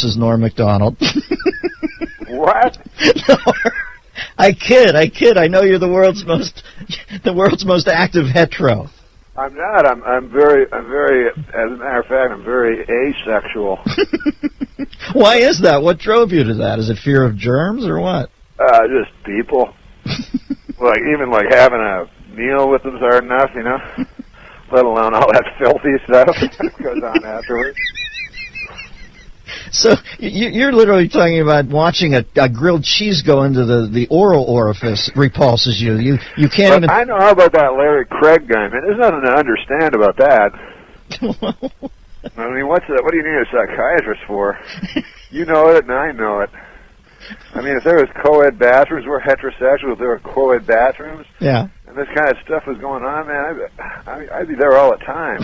This is Norm Macdonald. What? No, I kid. I know you're the world's most active hetero. I'm not. I'm very. As a matter of fact, I'm very asexual. Why is that? What drove you to that? Is it fear of germs or what? Just people. Even having a meal with them's hard enough, you know. Let alone all that filthy stuff that goes on afterwards. So you're literally talking about watching a grilled cheese go into the oral orifice repulses you. You can't even. I know all about that Larry Craig guy, man. There's nothing to understand about that. I mean, what do you need a psychiatrist for? You know it, and I know it. I mean, if there was co-ed bathrooms, we're heterosexual. If there were co-ed bathrooms, yeah, and this kind of stuff was going on, man, I'd be there all the time.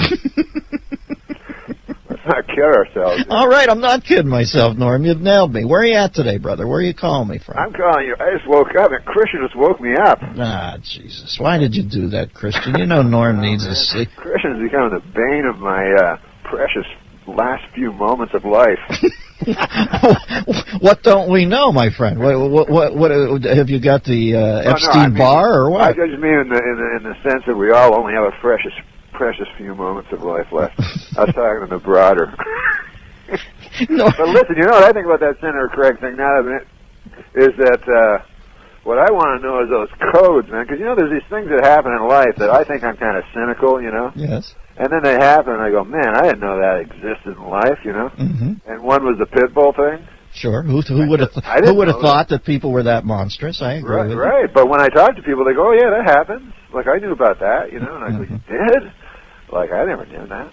Let's not kid ourselves. All right, I'm not kidding myself, Norm. You've nailed me. Where are you at today, brother? Where are you calling me from? I'm calling you. I just woke up, and Christian just woke me up. Ah, Jesus. Why did you do that, Christian? You know Norm needs his sleep. Christian's becoming the bane of my precious last few moments of life. What don't we know, my friend? What have you got the Epstein bar or what? I just mean in the sense that we all only have a precious few moments of life left. I was talking in the broader. No. But listen, you know what I think about that Senator Craig thing now is that what I want to know is those codes, man. Because, you know, there's these things that happen in life that I think I'm kind of cynical, you know? Yes. And then they happen, and I go, man, I didn't know that existed in life, you know? Mm-hmm. And one was the pit bull thing. Sure. Who would have thought that people were that monstrous? I agree with you. Right. But when I talk to people, they go, oh, yeah, that happens. Like, I knew about that, you know? And I go, you did? Like, I never knew that.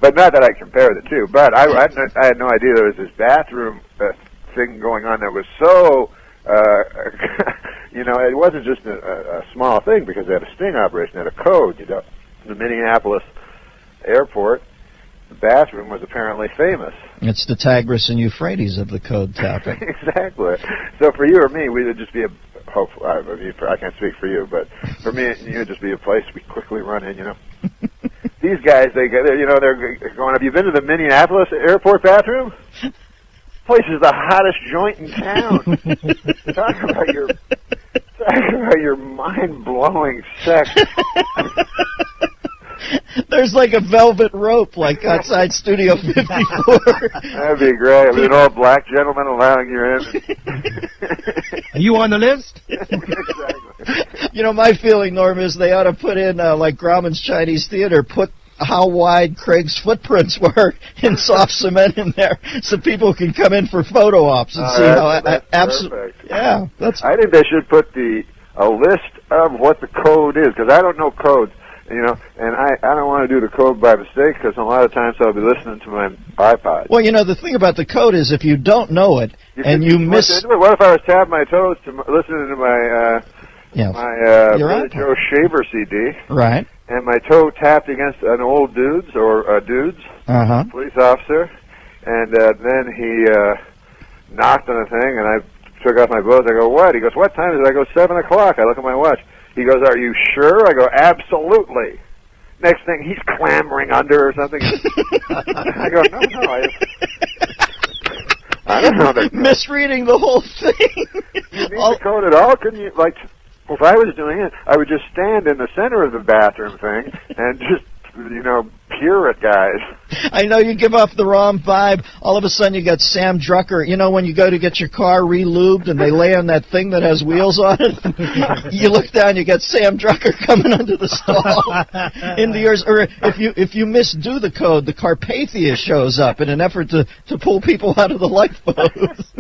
But not that I compare the two. But I had no idea there was this bathroom thing going on that was so, you know, it wasn't just a small thing because they had a sting operation, they had a code, you know. The Minneapolis airport, the bathroom was apparently famous. It's the Tigris and Euphrates of the code topic. Exactly. So for you or me, we would just be hopefully, I can't speak for you, but for me, you would just be a place we quickly run in, you know. These guys, they're going, have you been to the Minneapolis airport bathroom? Place is the hottest joint in town. Talk about your mind-blowing sex. There's like a velvet rope, like outside Studio 54. That'd be great. With an old black gentleman allowing you in. Are you on the list? Exactly. You know, my feeling, Norm, is they ought to put in, like Grauman's Chinese Theater, put how wide Craig's footprints were in soft cement in there, so people can come in for photo ops and see how absolutely. Yeah, I think they should put a list of what the code is, because I don't know codes, you know, and I don't want to do the code by mistake, because a lot of times I'll be listening to my iPod. Well, you know, the thing about the code is if you don't know it you miss. What if I was tapping my toes to listening to my Billy Joe Shaver CD? Right. And my toe tapped against an old dude's police officer, and then he knocked on the thing, and I took off my clothes. I go, what? He goes, what time is it? I go, 7 o'clock. I look at my watch. He goes, are you sure? I go, absolutely. Next thing, he's clambering under or something. I go, no, I don't know that. Misreading the whole thing. You need the code at all? Couldn't you, like, if I was doing it, I would just stand in the center of the bathroom thing and just, you know, peer at guys. I know you give off the wrong vibe. All of a sudden you got Sam Drucker. You know when you go to get your car re-lubed and they lay on that thing that has wheels on it? You look down, you got Sam Drucker coming under the stall into yours. Or if you misdo the code, the Carpathia shows up in an effort to pull people out of the lifeboats.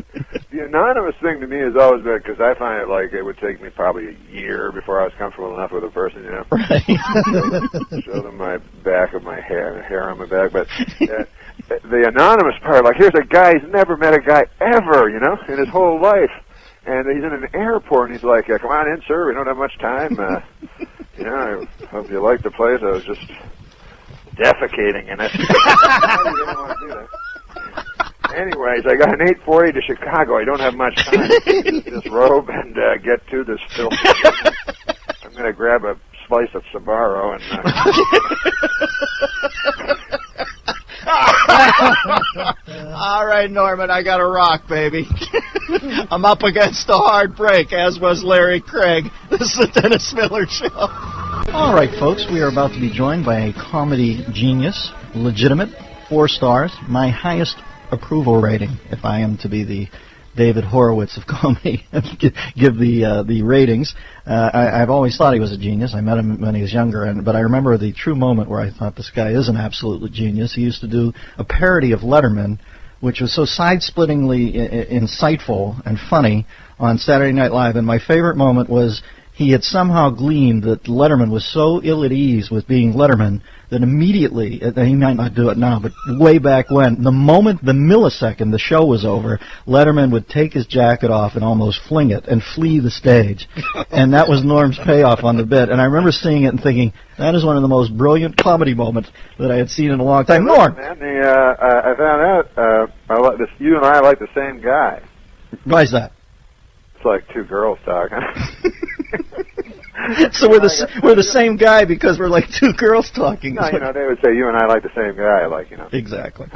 The anonymous thing to me has always been, because I find it like it would take me probably a year before I was comfortable enough with a person, you know. Right. Show them my back of my hair on my back. But the anonymous part, like, here's a guy, he's never met a guy ever, you know, in his whole life. And he's in an airport, and he's like, come on in, sir, we don't have much time. You know, I hope you like the place. I was just defecating in it. I didn't want to do that. Anyways, I got an 8:40 to Chicago. I don't have much time to disrobe and get to this film. I'm going to grab a slice of Sbarro and... All right, Norman, I got to rock, baby. I'm up against a hard break, as was Larry Craig. This is the Dennis Miller Show. All right, folks, we are about to be joined by a comedy genius, legitimate, 4 stars, my highest approval rating, if I am to be the David Horowitz of comedy, give the ratings. I've always thought he was a genius. I met him when he was younger, but I remember the true moment where I thought this guy is an absolute genius. He used to do a parody of Letterman, which was so side-splittingly insightful and funny on Saturday Night Live, and my favorite moment was he had somehow gleaned that Letterman was so ill at ease with being Letterman that immediately, he might not do it now, but way back when, the millisecond the show was over, Letterman would take his jacket off and almost fling it and flee the stage. And that was Norm's payoff on the bit. And I remember seeing it and thinking, that is one of the most brilliant comedy moments that I had seen in a long time. Norm! Man, I found out you and I like the same guy. Why is that? It's like 2 girls talking. So we're the same guy because we're like 2 girls talking. No, they would say you and I like the same guy, Exactly.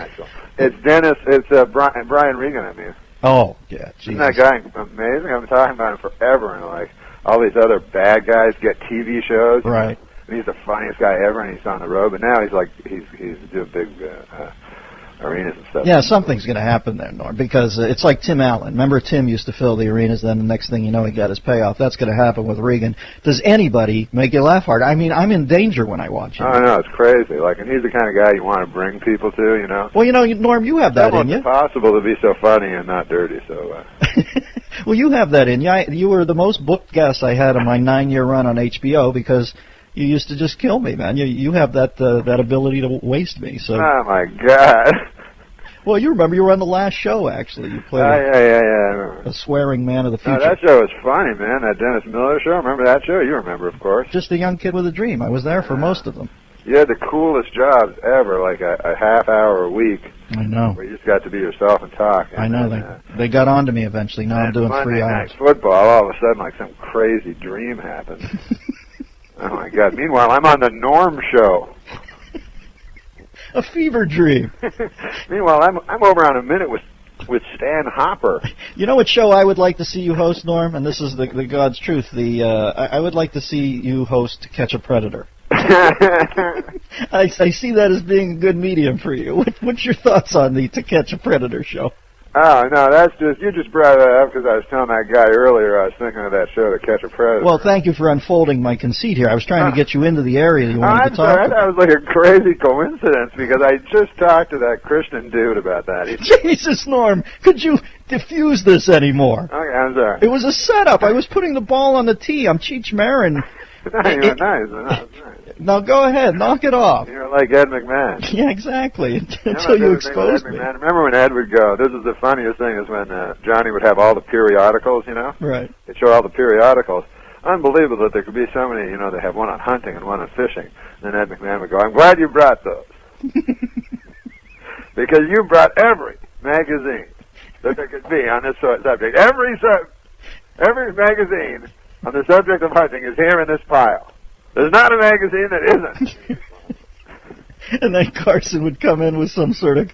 It's Dennis. It's Brian Regan. I mean. Oh yeah. Jesus. Isn't that guy amazing? I've been talking about him forever, and like all these other bad guys get TV shows. Right. And he's the funniest guy ever, and he's on the road. But now he's doing big arenas and stuff. Yeah, something's going to happen there, Norm, because it's like Tim Allen. Remember, Tim used to fill the arenas, then the next thing you know, he got his payoff. That's going to happen with Regan. Does anybody make you laugh hard? I mean, I'm in danger when I watch him. Oh, no, it's crazy. And he's the kind of guy you want to bring people to, Well, Norm, you have that in you. It's possible to be so funny and not dirty, so... Well, you have that in you. You were the most booked guest I had on my 9-year run on HBO because you used to just kill me, man. You have that ability to waste me. So. Oh my God. Well, you remember you were on the last show. Actually, you played a swearing man of the future. No, that show was funny, man. That Dennis Miller show. Remember that show? You remember, of course. Just a young kid with a dream. I was there for most of them. You had the coolest jobs ever, like a half hour a week. I know. Where you just got to be yourself and talk. I know. They got on to me eventually. Now I'm doing 3 hours. Night football, all of a sudden, like some crazy dream happened. Oh my God! Meanwhile, I'm on the Norm show. A fever dream. Meanwhile, I'm over on A Minute with Stan Hopper. You know what show I would like to see you host, Norm? And this is the God's truth. I would like to see you host To Catch a Predator. I see that as being a good medium for you. What's your thoughts on the To Catch a Predator show? Oh, no, you just brought that up because I was telling that guy earlier I was thinking of that show, To Catch a Predator. Well, thank you for unfolding my conceit here. I was trying to get you into the area you wanted to talk about. That was like a crazy coincidence because I just talked to that Christian dude about that. Jesus, Norm, could you diffuse this anymore? Okay, I'm sorry. It was a setup. I was putting the ball on the tee. I'm Cheech Marin. Nice. Now go ahead, knock it off. You're like Ed McMahon. Yeah, exactly. Until you expose me. Remember when Ed would go, this is the funniest thing, is when Johnny would have all the periodicals, Right. They'd show all the periodicals. Unbelievable that there could be so many, they have one on hunting and one on fishing. And then Ed McMahon would go, I'm glad you brought those. Because you brought every magazine that there could be on this subject. Every magazine on the subject of hunting is here in this pile. There's not a magazine that isn't. And then Carson would come in with some sort of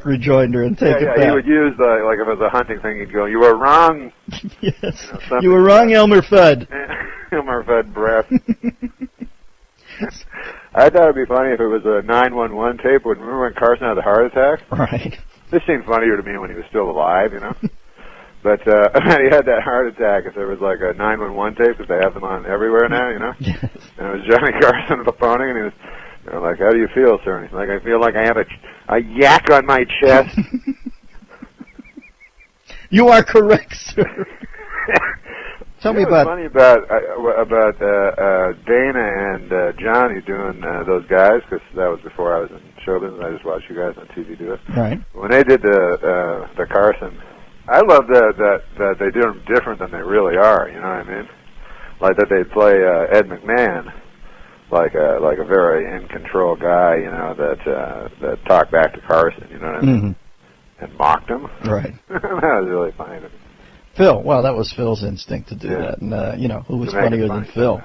rejoinder and take it back. He would use, like if it was a hunting thing, he'd go, you were wrong. Yes, you were wrong, Elmer Fudd. Elmer Fudd breath. I thought it would be funny if it was a 911 tape. Remember when Carson had the heart attack? Right. This seemed funnier to me when he was still alive, But he had that heart attack if there was like a 911 tape, because they have them on everywhere now, Yes. And it was Johnny Carson phoning, and he was like, how do you feel, sir? And he's like, I feel like I have a yak on my chest. You are correct, sir. Tell me about... Funny about Dana and Johnny doing those guys, because that was before I was in show business. I just watched you guys on TV do it. Right. When they did the Carson, I love that they do them different than they really are. You know what I mean? Like that they play Ed McMahon like a very in control guy. That talked back to Carson. You know what I mean? Mm-hmm. And mocked him. Right. That was really funny to me. Phil, well, that was Phil's instinct to do that, and who was funnier than Phil?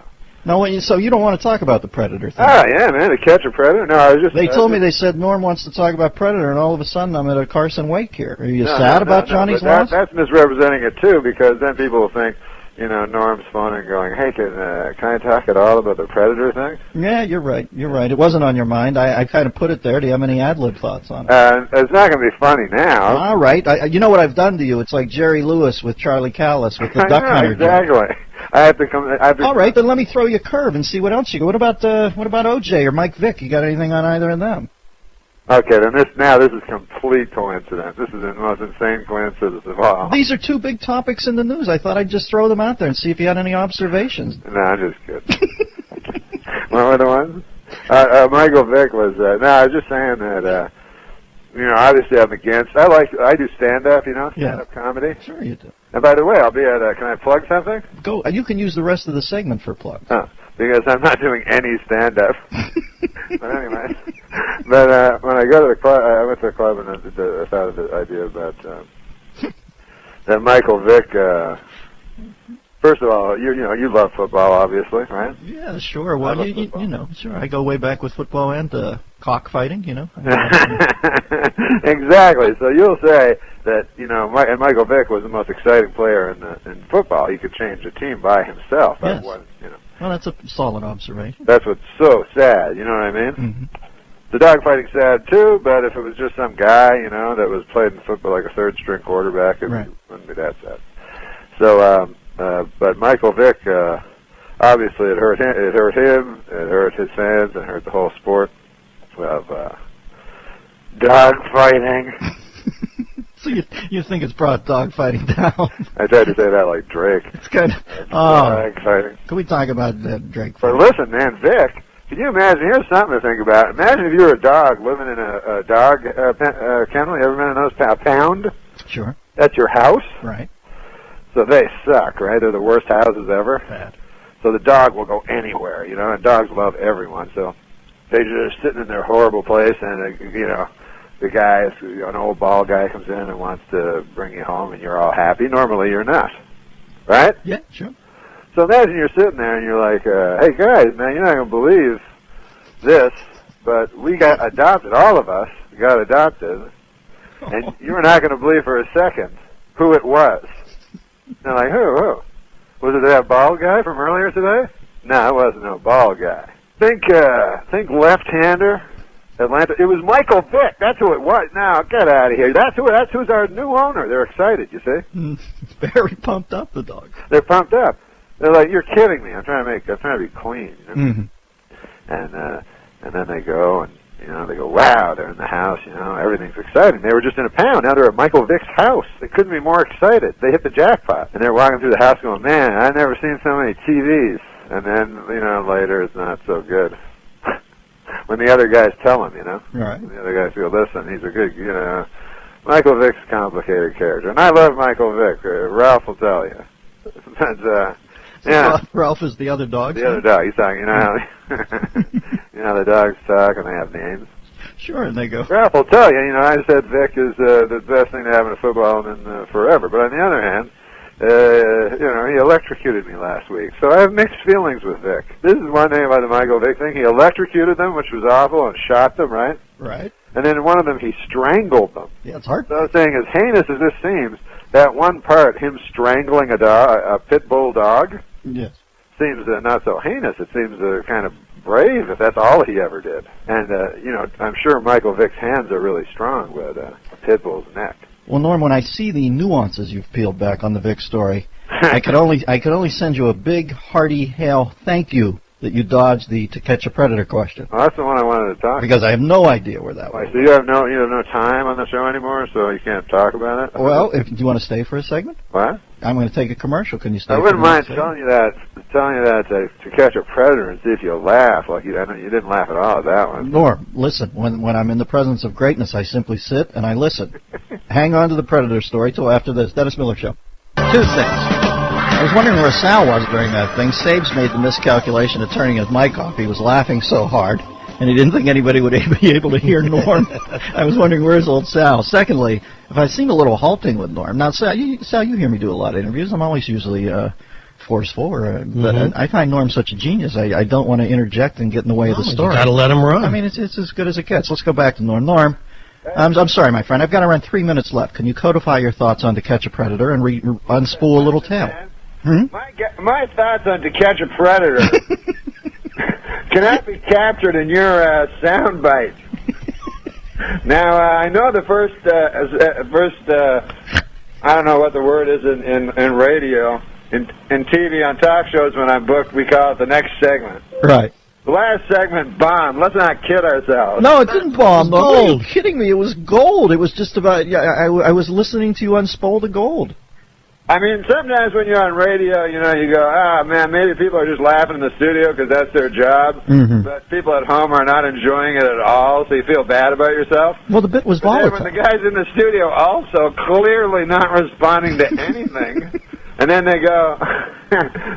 No, so you don't want to talk about the Predator thing? Ah, yeah, man, to catch a predator. No, I was just. They told me they said Norm wants to talk about Predator, and all of a sudden I'm at a Carson Wake here. Are you sad about Johnny's loss? That's misrepresenting it too, because then people will think, Norm's phoning going, hey, can I talk at all about the Predator thing? Yeah, you're right. You're right. It wasn't on your mind. I kind of put it there. Do you have any ad-lib thoughts on it? It's not going to be funny now. All right. You know what I've done to you? It's like Jerry Lewis with Charlie Callis with the Duck Hunter. Exactly. I have to come. All right, then let me throw you a curve and see what else you got. What about OJ or Mike Vick? You got anything on either of them? Okay, then this is complete coincidence. This is the most insane coincidence of all. These are two big topics in the news. I thought I'd just throw them out there and see if you had any observations. No, I'm just kidding. What were the ones? Michael Vick was. No, I was just saying that. Obviously I'm against. I do stand-up. Stand-up comedy. Sure you do. And by the way, I'll be at. Can I plug something? Go. You can use the rest of the segment for plugs. Oh, because I'm not doing any stand-up. But anyway, when I go to the club, I went to the club and I thought of the idea about that Michael Vick. First of all, you love football, obviously, right? Yeah, sure. Well, sure. I go way back with football and cockfighting. Exactly. So you'll say that and Michael Vick was the most exciting player in football. He could change a team by himself. Yes. Well, that's a solid observation. That's what's so sad. You know what I mean? Mm-hmm. The dogfighting's sad too, but if it was just some guy, that was played in football like a third-string quarterback, it wouldn't be that sad. So, but Michael Vick, obviously, it hurt him. It hurt his fans, it hurt the whole sport of dogfighting. So you think it's brought dogfighting down? I tried to say that like Drake. It's kind of dogfighting. Can we talk about Drake? But listen, man, Vic. Can you imagine? Here's something to think about. Imagine if you were a dog living in a dog kennel. You ever been in those? A pound? Sure. That's your house? Right. So they suck, right? They're the worst houses ever. Bad. So the dog will go anywhere, and dogs love everyone. So they're just sitting in their horrible place, and, the guy, an old bald guy comes in and wants to bring you home, and you're all happy. Normally you're not, right? Yeah, sure. So imagine you're sitting there and you're like, hey guys, man, you're not going to believe this, but we got adopted, all of us got adopted, and you're not going to believe for a second who it was. And they're like, who? Was it that bald guy from earlier today? No, it wasn't no bald guy. Think left-hander, Atlanta. It was Michael Vick. That's who it was. Now, get out of here. That's who's our new owner. They're excited, you see? Very pumped up, the dogs. They're pumped up. They're like, you're kidding me. I'm trying to be clean. Mm-hmm. And then they go and they go, wow, they're in the house. Everything's exciting. They were just in a pound. Now they're at Michael Vick's house. They couldn't be more excited. They hit the jackpot. And they're walking through the house going, man, I've never seen so many TVs. And then later it's not so good. When the other guys tell him, Right. When the other guys go, listen, he's a good, Michael Vick's a complicated character. And I love Michael Vick. Ralph will tell you. But, yeah. Ralph is the other dog. The other dog. He's talking, how the dogs talk and they have names. Sure, and they go. Ralph will tell you, I said Vic is the best thing to have in a football in forever. But on the other hand, he electrocuted me last week. So I have mixed feelings with Vic. This is one thing about the Michael Vick thing. He electrocuted them, which was awful, and shot them, right? Right. And then in one of them, he strangled them. Yeah, it's hard. So I was saying, as heinous as this seems, that one part, him strangling a pit bull dog, yes, seems not so heinous. It seems kind of brave, if that's all he ever did. And, I'm sure Michael Vick's hands are really strong with a pit bull's neck. Well, Norm, when I see the nuances you've peeled back on the Vick story, I could only send you a big, hearty hail thank you that you dodged the To Catch a Predator question. Well, that's the one I wanted to talk about. Because I have no idea where that was. So you have no time on the show anymore, so you can't talk about it? Well, do you want to stay for a segment? What? I'm going to take a commercial. Can you stay? I wouldn't mind telling you that to catch a predator and see if you'll laugh. I know you didn't laugh at all at that one. Norm, listen. When I'm in the presence of greatness, I simply sit and I listen. Hang on to the Predator story till after this Dennis Miller Show. Two things. I was wondering where Sal was during that thing. Sabes made the miscalculation of turning his mic off. He was laughing so hard, and he didn't think anybody would be able to hear Norm. I was wondering, where's old Sal? Secondly, if I seem a little halting with Norm. Now, Sal, you hear me do a lot of interviews. I'm always usually forceful, but I find Norm such a genius. I don't want to interject and get in the way of the story. You got to let him run. I mean, it's as good as it gets. Let's go back to Norm. Norm, I'm sorry, my friend. I've got around 3 minutes left. Can you codify your thoughts on To Catch a Predator and unspool a little tale? My thoughts on To Catch a Predator cannot be captured in your sound bite. Now, I know the first, I don't know what the word is in radio. In TV, on talk shows, when I'm booked, we call it the next segment. Right. The last segment bombed. Let's not kid ourselves. No, it didn't bomb. Though. Are you kidding me? It was gold. It was just about. Yeah, I was listening to you unspool the gold. I mean, sometimes when you're on radio, you go, man, maybe people are just laughing in the studio because that's their job. But people at home are not enjoying it at all, so you feel bad about yourself. Well, the bit was volatile. But then when the guys in the studio also clearly not responding to anything, and then they go,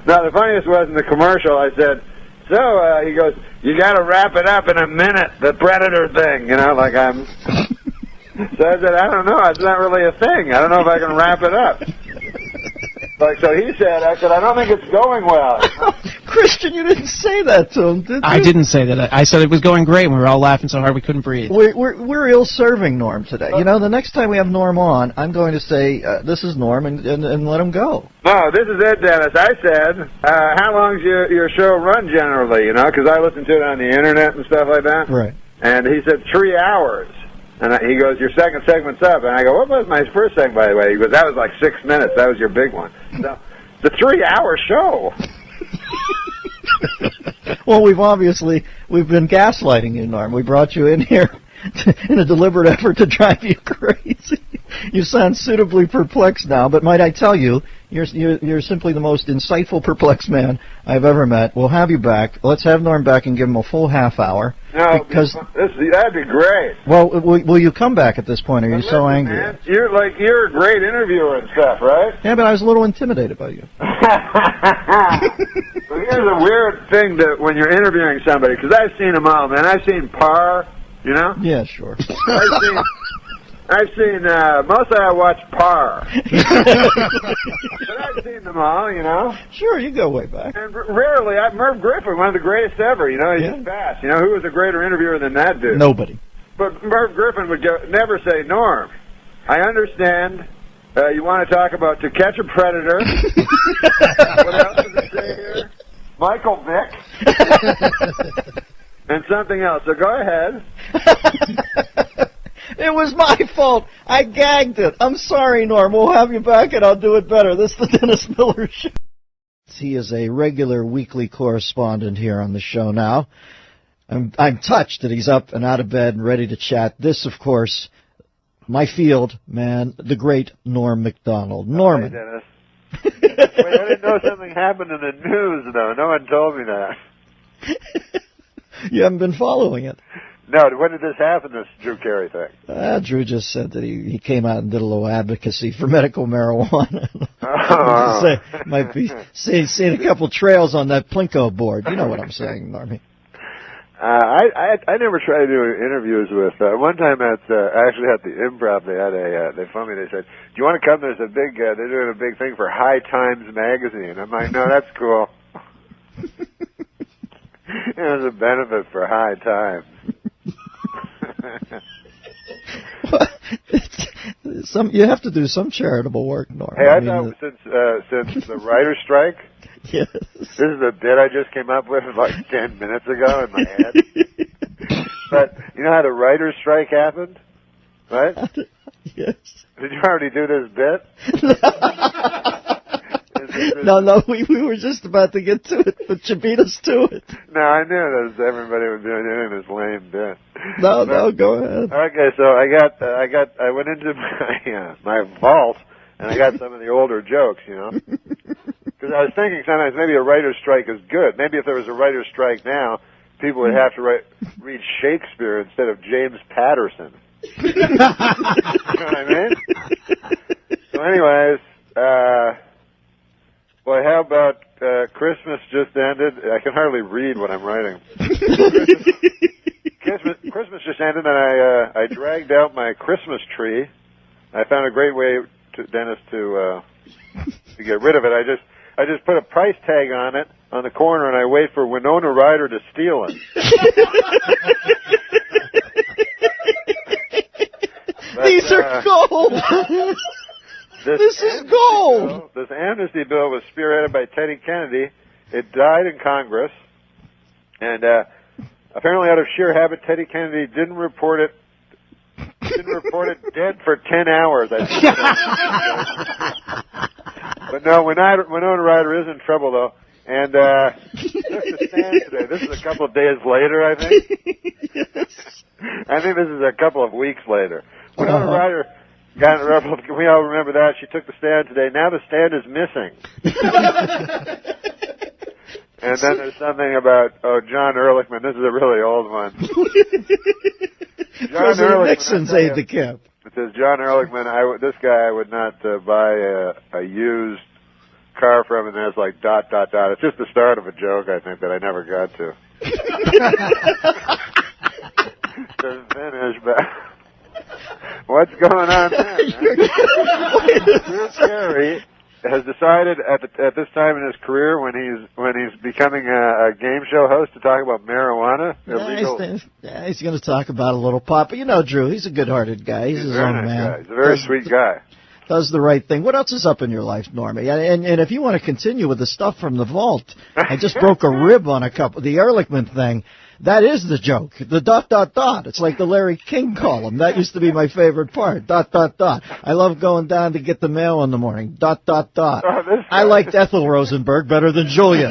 now the funniest was in the commercial, I said, so, he goes, you got to wrap it up in a minute, the Predator thing, like I'm... So I said, I don't know, it's not really a thing. I don't know if I can wrap it up. So he said, I don't think it's going well. Christian, you didn't say that to him, did you? I didn't say that. I said it was going great, and we were all laughing so hard we couldn't breathe. We're ill-serving Norm today. The next time we have Norm on, I'm going to say, this is Norm, and let him go. No, this is it, Dennis. I said, how long's your show run generally, because I listen to it on the Internet and stuff like that. Right. And he said 3 hours. And he goes, your second segment's up. And I go, what was my first segment, by the way? He goes, that was like 6 minutes. That was your big one. So, it's a 3-hour show. Well, we've been gaslighting you, Norm. We brought you in here in a deliberate effort to drive you crazy. You sound suitably perplexed now, but might I tell you, you're simply the most insightful, perplexed man I've ever met. We'll have you back. Let's have Norm back and give him a full half hour. No, because that'd be great. Well, will you come back at this point? Or are you so angry? Man, you're a great interviewer and stuff, right? Yeah, but I was a little intimidated by you. Well, here's a weird thing when you're interviewing somebody, because I've seen them all, man. I've seen Parr, Yeah, sure. I've seen, mostly I watch Parr. But I've seen them all, Sure, you go way back. And rarely, Merv Griffin, one of the greatest ever, he's just fast. Who was a greater interviewer than that dude? Nobody. But Merv Griffin would never say, Norm, I understand you want to talk about To Catch a Predator. What else does it say here? Michael Vick. And something else, so go ahead. It was my fault. I gagged it. I'm sorry, Norm. We'll have you back, and I'll do it better. This is the Dennis Miller Show. He is a regular weekly correspondent here on the show now. I'm touched that he's up and out of bed and ready to chat. This, of course, my field, man, the great Norm Macdonald. Norman. Hi, Dennis. Wait, I didn't know something happened in the news, though. No one told me that. You haven't been following it. No, when did this happen, this Drew Carey thing? Drew just said that he came out and did a little advocacy for medical marijuana. Might be seeing a couple trails on that Plinko board. You know what I'm saying, Normie. I never tried to do interviews with. One time I actually had the Improv. They phoned me. They said, "Do you want to come? There's a big. They're doing a big thing for High Times magazine." I'm like, "No, that's cool." It was a benefit for High Times. You have to do some charitable work, Norm. Hey, I thought since the writer's strike, yes. This is a bit I just came up with like 10 minutes ago in my head. But you know how the writer's strike happened, right? Yes. Did you already do this bit? No, we were just about to get to it, but you beat us to it. No, I knew that everybody would be doing this lame bit. No, go ahead. Okay, so I went into my vault and I got some of the older jokes, because I was thinking sometimes maybe a writer's strike is good. Maybe if there was a writer's strike now, people would have to read Shakespeare instead of James Patterson. You know what I mean? So, anyways. Boy, how about Christmas just ended? I can hardly read what I'm writing. Christmas just ended, and I dragged out my Christmas tree. I found a great way, Dennis, to get rid of it. I just put a price tag on it on the corner, and I wait for Winona Ryder to steal it. But, these are gold. This is gold. This amnesty bill was spearheaded by Teddy Kennedy. It died in Congress, and apparently, out of sheer habit, Teddy Kennedy didn't report it dead for 10 hours. I think. But no, Winona Ryder is in trouble though, and took the stand today. This is a couple of days later, I think. Yes. I think this is a couple of weeks later. Winona Ryder got in trouble. We all remember that. She took the stand today. Now the stand is missing. And then there's something about, John Ehrlichman. This is a really old one. John President Nixon's aide de camp. It says, John Ehrlichman, this guy I would not buy a used car from, and there's like ... It's just the start of a joke, I think, that I never got to. To finish, but what's going on there? Drew Carey has decided at this time in his career, when he's becoming a game show host, to talk about marijuana. He's going to talk about a little pot. But you know, Drew, he's a good-hearted guy. He's his own man. Guy. He's a very sweet guy. Does the right thing. What else is up in your life, Normie? And if you want to continue with the stuff from the vault, I just broke a rib on the Ehrlichman thing. That is the joke. The ... It's like the Larry King column. That used to be my favorite part. ... I love going down to get the mail in the morning. ... I liked Ethel Rosenberg better than Julia.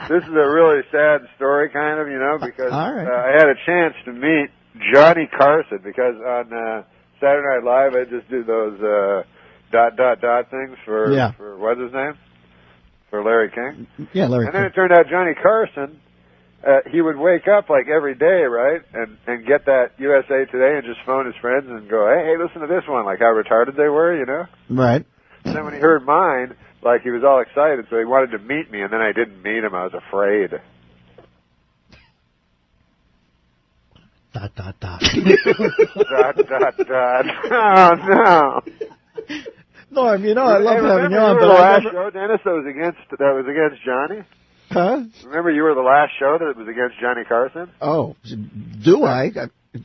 This is a really sad story, kind of, because I had a chance to meet Johnny Carson, because on Saturday Night Live I just do those ... things for what's his name? For Larry King? Yeah, Larry King. And then it turned out Johnny Carson, he would wake up like every day, right, and get that USA Today and just phone his friends and go, hey, listen to this one, like how retarded they were, Right. And then when he heard mine, like he was all excited, so he wanted to meet me, and then I didn't meet him. I was afraid. ... Oh, no. Norm, I love having you on. But the last show, Dennis, that was against Johnny? Huh? Remember you were the last show that was against Johnny Carson? Oh, do I?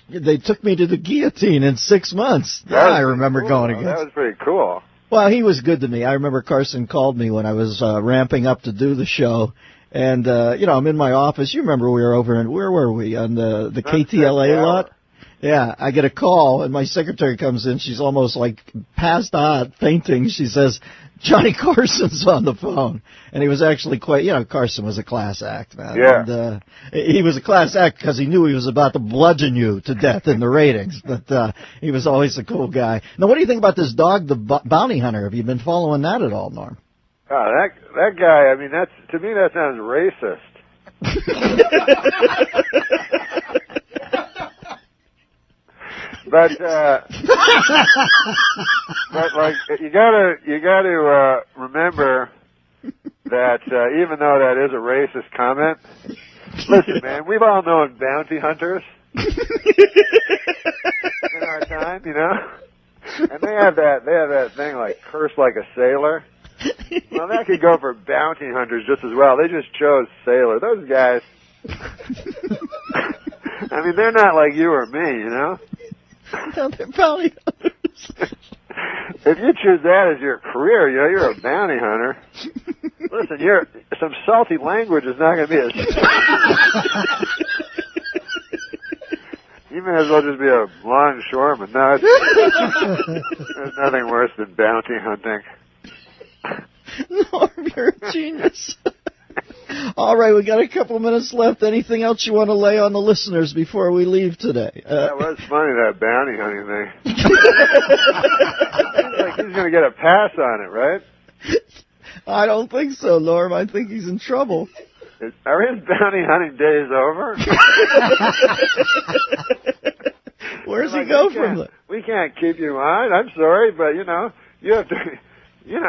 They took me to the guillotine in 6 months. I remember going against. That was pretty cool. Well, he was good to me. I remember Carson called me when I was ramping up to do the show. And, I'm in my office. You remember we were over in, where were we? On the KTLA lot? Yeah, I get a call, and my secretary comes in. She's almost like passed out, fainting. She says, Johnny Carson's on the phone. And he was actually quite, Carson was a class act, man. Yeah. And he was a class act because he knew he was about to bludgeon you to death in the ratings. But he was always a cool guy. Now, what do you think about this dog, the bounty hunter? Have you been following that at all, Norm? Oh, that guy, I mean, to me that sounds racist. But like you gotta remember that even though that is a racist comment, listen, man, we've all known bounty hunters in our time, and they have that thing like curse like a sailor. Well, that could go for bounty hunters just as well. They just chose sailor. Those guys, I mean, they're not like you or me, No, they're bounty hunters. If you choose that as your career, you're a bounty hunter. Listen, some salty language is not going to be you may as well just be a longshoreman. No, there's nothing worse than bounty hunting. Norm, you're a genius. All right, we got a couple of minutes left. Anything else you want to lay on the listeners before we leave today? That was funny, that bounty hunting thing. Seems like he's going to get a pass on it, right? I don't think so, Norm. I think he's in trouble. Are his bounty hunting days over? Where's he go from that? We can't keep you on. I'm sorry, but, you have to... you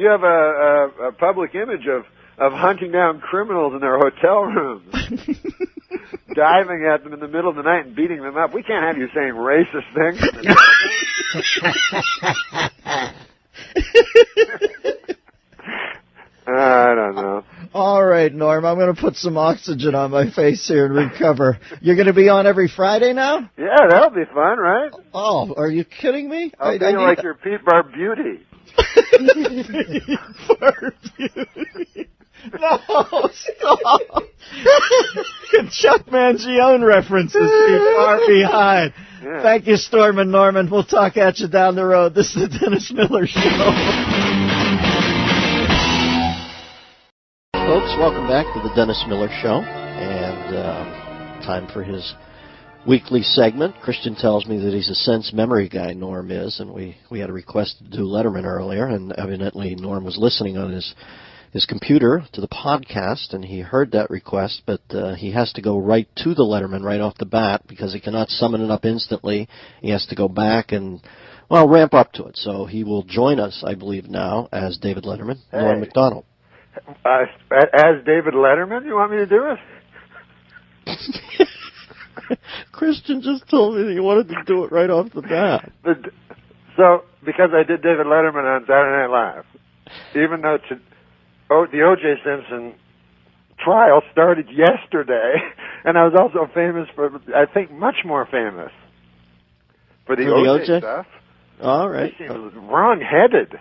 have a public image of hunting down criminals in their hotel rooms, diving at them in the middle of the night and beating them up. We can't have you saying racist things. I'm going to put some oxygen on my face here and recover. You're going to be on every Friday now? Yeah, that'll be fun, right? Oh, are you kidding me? I'll be like your Pete Barbuti. No, stop. Chuck Mangione references be far behind. Yeah. Thank you, Storm and Norman. We'll talk at you down the road. This is the Dennis Miller Show. Folks, welcome back to the Dennis Miller Show. And time for his weekly segment. Christian tells me that he's a sense memory guy, Norm is, and we had a request to do Letterman earlier, and evidently Norm was listening on his computer to the podcast, and he heard that request, but he has to go right to the Letterman right off the bat because he cannot summon it up instantly. He has to go back and, well, ramp up to it. So he will join us, I believe, now as David Letterman, Hey. Norm Macdonald. As David Letterman, you want me to do it? Christian just told me that he wanted to do it right off the bat. So, because I did David Letterman on Saturday Night Live, even though the O.J. Simpson trial started yesterday, and I was also famous for, I think, much more famous for the O.J. stuff. All right. He was wrong-headed.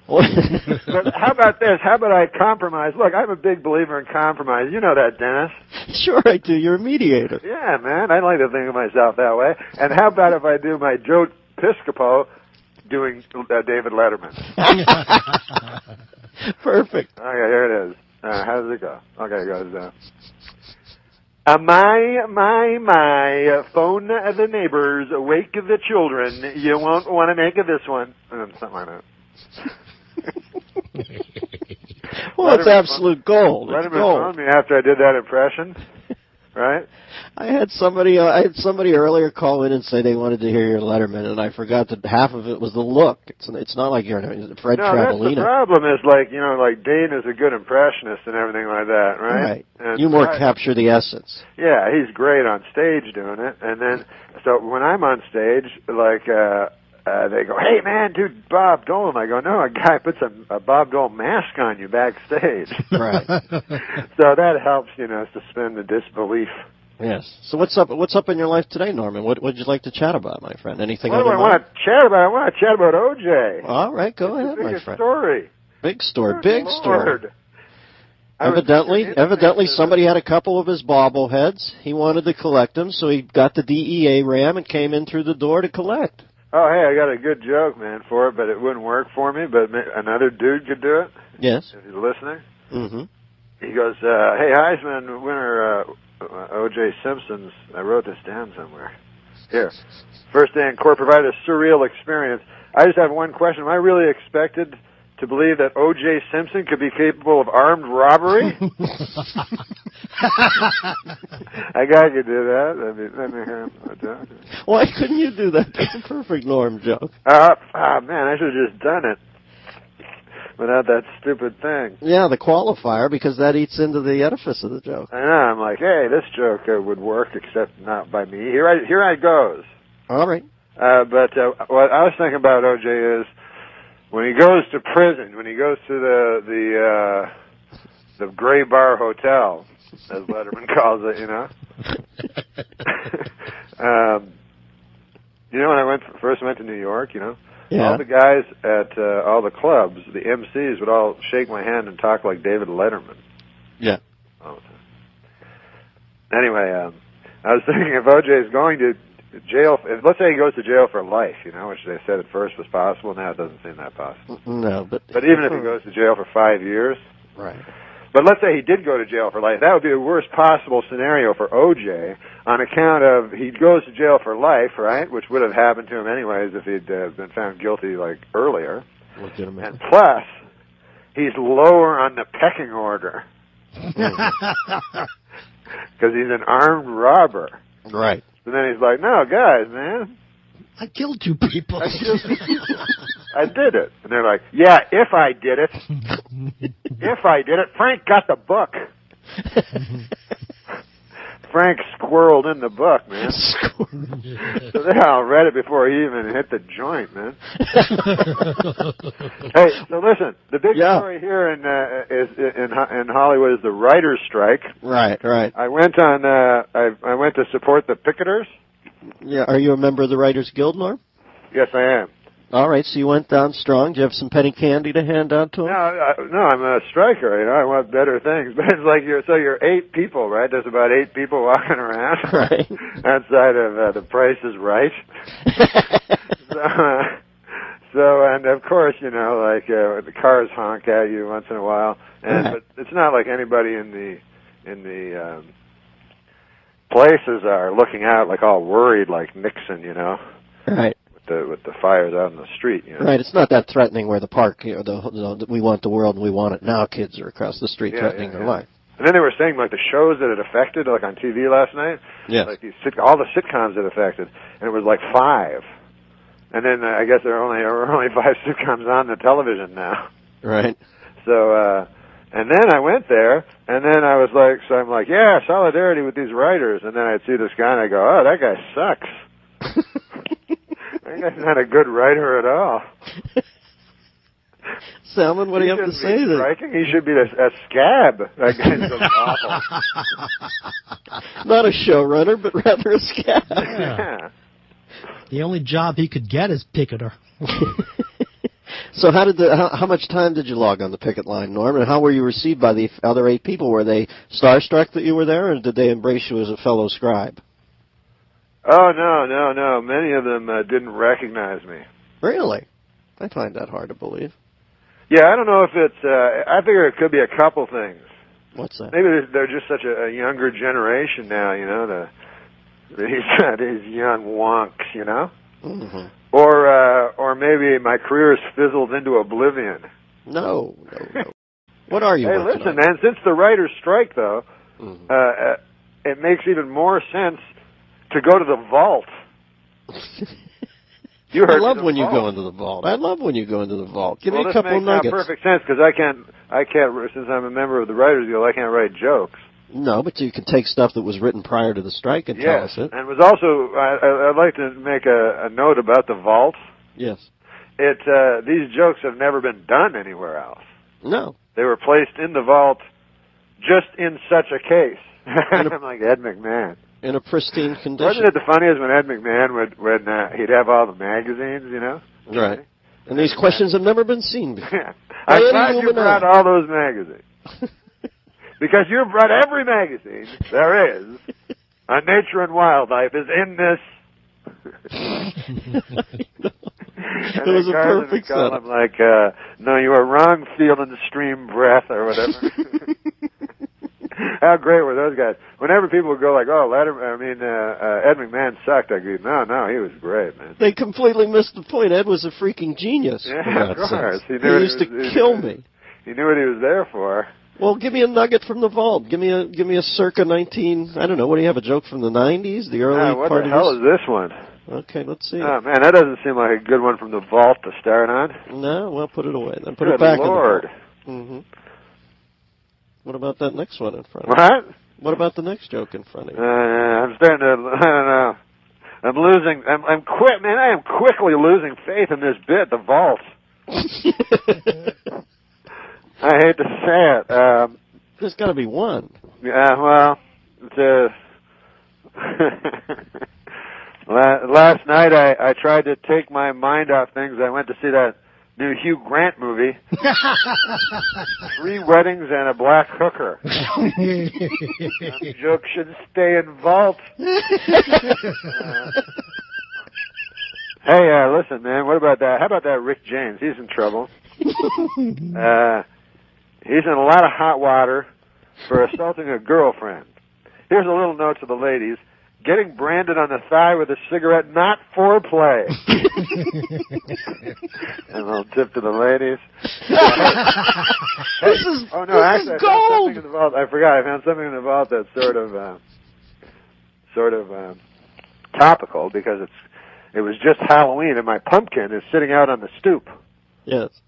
But how about this? How about I compromise? Look, I'm a big believer in compromise. You know that, Dennis. Sure I do. You're a mediator. Yeah, man. I like to think of myself that way. And how about if I do my Joe Piscopo doing David Letterman? Perfect. Okay, here it is. How does it go? Okay, it goes, my, phone the neighbors, wake the children, you won't want to make this one. Something like that. Well, it's absolute gold. It's Letterman gold. phoned me after I did that impression, right? I had somebody earlier call in and say they wanted to hear your Letterman, and I forgot that half of it was the look. It's not like you're Fred Travelina. That's the problem is like Dane is a good impressionist and everything like that, right? Right. And You more capture the essence. Yeah, he's great on stage doing it, and then so when I'm on stage, like they go, "Hey man, dude, Bob Dole." I go, "No, a guy puts a Bob Dole mask on you backstage." Right. So that helps, suspend the disbelief. Yes. So what's up in your life today, Norman? What would you like to chat about, my friend? Anything What on do your I mind? want to chat about? I want to chat about O.J. All right, go ahead, It's the my biggest friend. story. Big story. Good Big Lord. story. Evidently, somebody had a couple of his bobbleheads. He wanted to collect them, so he got the DEA ram and came in through the door to collect. Oh, hey, I got a good joke, man, for it, but it wouldn't work for me, but another dude could do it. Yes. If he's listening. Mm-hmm. He goes, hey, Heisman winner O.J. Simpson's, I wrote this down somewhere. Here. First day in court provided a surreal experience. I just have one question. Am I really expected to believe that O.J. Simpson could be capable of armed robbery? I got you to do that. Let me hear him. Why couldn't you do that? That's a perfect Norm joke. Man, I should have just done it without that stupid thing. Yeah, the qualifier, because that eats into the edifice of the joke. I know. I'm like, hey, this joke would work, except not by me. Here I goes. All right. But what I was thinking about O.J. is when he goes to prison, when he goes to the Gray Bar Hotel, as Letterman calls it, when I first went to New York, Yeah. all the guys at all the clubs, the MCs, would all shake my hand and talk like David Letterman. Yeah. All the time. Anyway, I was thinking if O.J. is going to jail, let's say he goes to jail for life, which they said at first was possible. Now it doesn't seem that possible. No, but even if he goes to jail for 5 years, right. But let's say he did go to jail for life. That would be the worst possible scenario for O.J. on account of he goes to jail for life, right? Which would have happened to him anyways if he'd been found guilty earlier. Legitimate. And plus, he's lower on the pecking order because he's an armed robber. Right. And then he's like, "No, guys, man, I killed 2 people. I did it." And they're like, "Yeah, if I did it. If I did it. Frank got the book." Frank squirreled in the book, man. So they all read it before he even hit the joint, man. Hey, so listen, the big story here in Hollywood is the writers' strike. Right. I went on. I went to support the picketers. Yeah. Are you a member of the Writers Guild, Norm? Yes, I am. All right. So you went down strong. Do you have some penny candy to hand out to them? No, I'm a striker. You know, I want better things. But it's like you're 8 people, right? There's about 8 people walking around. Right. Outside of The Price is Right. So, and of course, you know, like the cars honk at you once in a while, but it's not like anybody in the places are looking out like all worried like Nixon, you know. Right. With the fires out in the street, you know. Right, it's not that threatening where the park, you know, we want the world and we want it now. Kids are across the street threatening their life. And then they were saying like the shows that it affected, like on TV last night. Yeah. Like all the sitcoms it affected, and it was like 5. And then I guess there are only 5 sitcoms on the television now. Right. So, and then I went there, and then I was like, I'm like, yeah, solidarity with these writers. And then I'd see this guy, and I go, oh, that guy sucks. That guy's not a good writer at all. Salmon, what do you have to say to that? He should be a scab. That guy's so awful. Not a showrunner, but rather a scab. Yeah. The only job he could get is picketer. So how much time did you log on the picket line, Norm, and how were you received by the other 8 people? Were they starstruck that you were there, or did they embrace you as a fellow scribe? Oh, no. Many of them didn't recognize me. Really? I find that hard to believe. Yeah, I don't know if it's, I figure it could be a couple things. What's that? Maybe they're just such a younger generation now, you know, these young wonks, you know? Mm-hmm. Or maybe my career has fizzled into oblivion. No. What are you Hey, working listen, on? man, since the writer's strike, though, it makes even more sense to go to the vault. You heard I love when vault. you go into the vault. I love when you go into the vault. Give me a couple of nuggets. Well, this makes perfect sense, because I can't, since I'm a member of the Writers Guild, I can't write jokes. No, but you can take stuff that was written prior to the strike and tell us it. And was also, I'd like to make a note about the vault. Yes. These jokes have never been done anywhere else. No. They were placed in the vault just in such a case. I'm like Ed McMahon. In a pristine condition. Wasn't it the funniest when Ed McMahon he'd have all the magazines, you know? Right. And these questions have never been seen before. I'm glad you brought all those magazines. Because you brought every magazine there is on nature and wildlife is in this. It was a perfect setup. I'm like, no, you are wrong, field and stream breath or whatever. How great were those guys? Whenever people would go like, oh, Ed McMahon sucked, I go, no, he was great, man. They completely missed the point. Ed was a freaking genius. Yeah, of course. He used to kill me. He knew what he was there for. Well, give me a nugget from the vault. Give me a circa 19, I don't know, what do you have, a joke from the 90s, the early part of What the hell is this one? Okay, let's see. Oh, man, that doesn't seem like a good one from the vault to start on. No, well, put it away then. Put it back Lord. in the vault. Mm-hmm. What about that next one in front of you? What? What about the next joke in front of you? I'm starting to, I don't know. I am quickly losing faith in this bit, the vault. I hate to say it. There's got to be one. Yeah, well, last night I tried to take my mind off things. I went to see that new Hugh Grant movie, 3 Weddings and a Black Hooker. Joke should stay in vault. Hey, listen, man, what about that? How about that Rick James? He's in trouble. He's in a lot of hot water for assaulting a girlfriend. Here's a little note to the ladies. Getting branded on the thigh with a cigarette, not foreplay. And a little tip to the ladies. This is gold. I found something in the vault. I forgot. I found something in the vault that's sort of topical because it was just Halloween and my pumpkin is sitting out on the stoop. Yes.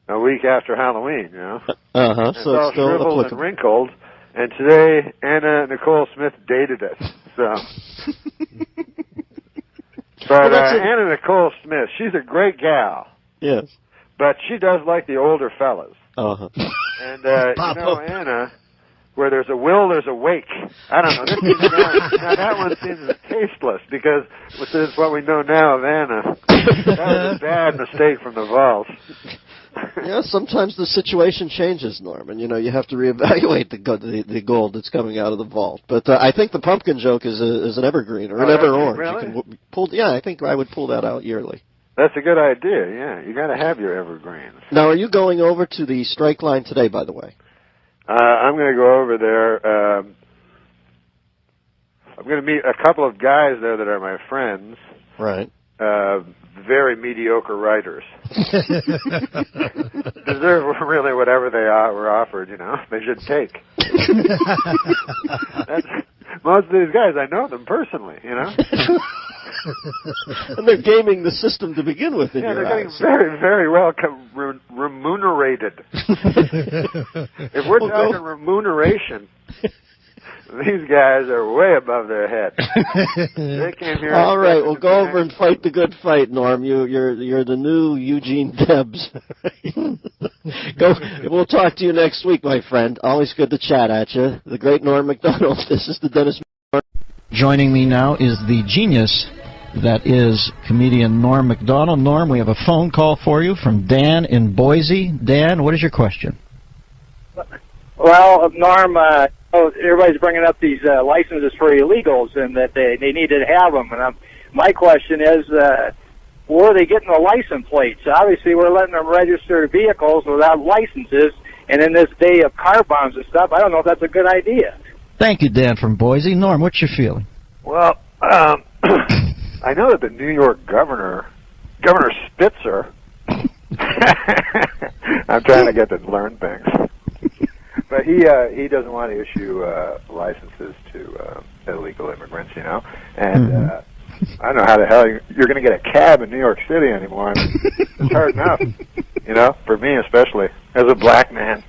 A week after Halloween, you know. So it's all still shriveled applicable. and wrinkled. And today, Anna Nicole Smith dated us. So, but Anna Nicole Smith, she's a great gal. Yes. But she does like the older fellas. Uh-huh. And Anna, where there's a will, there's a wake. I don't know. Now that one seems tasteless because this is what we know now of Anna. That was a bad mistake from the vault. Yeah, sometimes the situation changes, Norman. You know, you have to reevaluate the gold that's coming out of the vault. But I think the pumpkin joke is an evergreen or an ever orange. Really? You can I think I would pull that out yearly. That's a good idea. Yeah, you got to have your evergreens. Now, are you going over to the strike line today? By the way, I'm going to go over there. I'm going to meet a couple of guys there that are my friends. Right. Very mediocre writers. Deserve really whatever they were offered, you know. They should take. Most of these guys, I know them personally, you know. And they're gaming the system to begin with. Yeah, they're getting very, very well remunerated. If we're talking remuneration, these guys are way above their head. They came here. All right, well, go over and fight the good fight, Norm. You're the new Eugene Debs. We'll talk to you next week, my friend. Always good to chat at you. The great Norm Macdonald. This is the Dennis Miller. Joining me now is the genius that is comedian Norm Macdonald. Norm, we have a phone call for you from Dan in Boise. Dan, what is your question? Well, Norm, everybody's bringing up these licenses for illegals and that they need to have them. And my question is, where are they getting the license plates? Obviously, we're letting them register vehicles without licenses. And in this day of car bombs and stuff, I don't know if that's a good idea. Thank you, Dan from Boise. Norm, what's your feeling? Well, I know that the New York Governor Spitzer, I'm trying to get to learn things. But he doesn't want to issue licenses to illegal immigrants, you know. And I don't know how the hell you're going to get a cab in New York City anymore. I mean, it's hard enough, you know, for me especially, as a black man.